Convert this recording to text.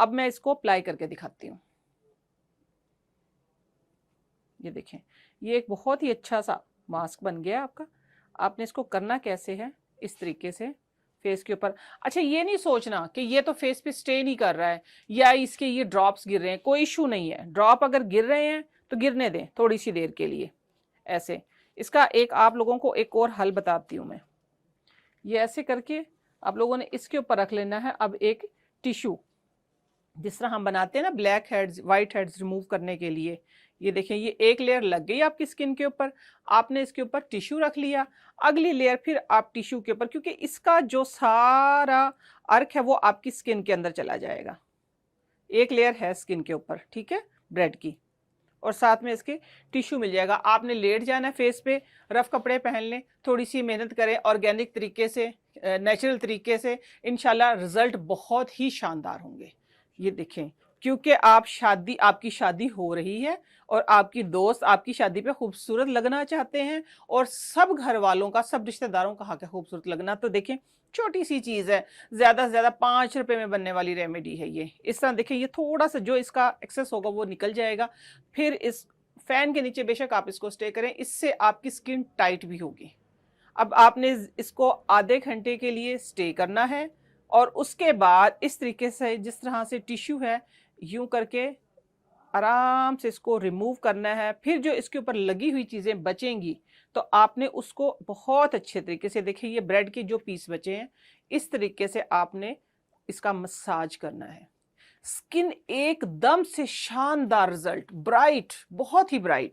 अब मैं इसको अप्लाई करके दिखाती हूँ। ये देखें, ये एक बहुत ही अच्छा सा मास्क बन गया आपका। आपने इसको करना कैसे है, इस तरीके से फेस के ऊपर। अच्छा, ये नहीं सोचना कि ये तो फेस पे स्टे नहीं कर रहा है या इसके ये ड्रॉप्स गिर रहे हैं, कोई इशू नहीं है। ड्रॉप अगर गिर रहे हैं तो गिरने दें थोड़ी सी देर के लिए ऐसे। इसका एक आप लोगों को एक और हल बताती हूँ मैं। ये ऐसे करके आप लोगों ने इसके ऊपर रख लेना है अब एक टिश्यू, जिस तरह हम बनाते हैं ना black heads white heads remove करने के लिए। ये देखें, ये एक लेयर लग गई आपकी स्किन के ऊपर, आपने इसके ऊपर टिश्यू रख लिया। अगली लेयर फिर आप टिश्यू के ऊपर, क्योंकि इसका जो सारा अर्क है वो आपकी स्किन के अंदर चला जाएगा। एक लेयर है स्किन के ऊपर, ठीक है, ब्रेड की, और साथ में इसके टिश्यू मिल जाएगा। आपने लेट जाना है फेस पे, रफ कपड़े पहन लें, थोड़ी सी मेहनत करें ऑर्गेनिक तरीके से, नेचुरल तरीके से, इंशाल्लाह रिजल्ट बहुत ही शानदार होंगे। ये देखें, क्योंकि आपकी शादी हो रही है और आपकी दोस्त आपकी शादी पे खूबसूरत लगना चाहते हैं, और सब घर वालों का, सब रिश्तेदारों का हक है खूबसूरत लगना। तो देखें, छोटी सी चीज है, ज्यादा से ज्यादा 5 रुपए में बनने वाली रेमेडी है ये। इस तरह देखें, ये थोड़ा सा जो इसका एक्सेस होगा वो निकल जाएगा। फिर इस फैन के नीचे बेशक आप इसको स्टे करें, इससे आपकी स्किन टाइट भी होगी। अब आपने इसको आधे घंटे के लिए स्टे करना है, और उसके बाद इस तरीके से, जिस तरह से टिश्यू है, यूं करके आराम से इसको रिमूव करना है। फिर जो इसके ऊपर लगी हुई चीजें बचेंगी तो आपने उसको बहुत अच्छे तरीके से, देखिए ये ब्रेड के जो पीस बचे हैं, इस तरीके से आपने इसका मसाज करना है। स्किन एकदम से शानदार रिजल्ट, ब्राइट, बहुत ही ब्राइट।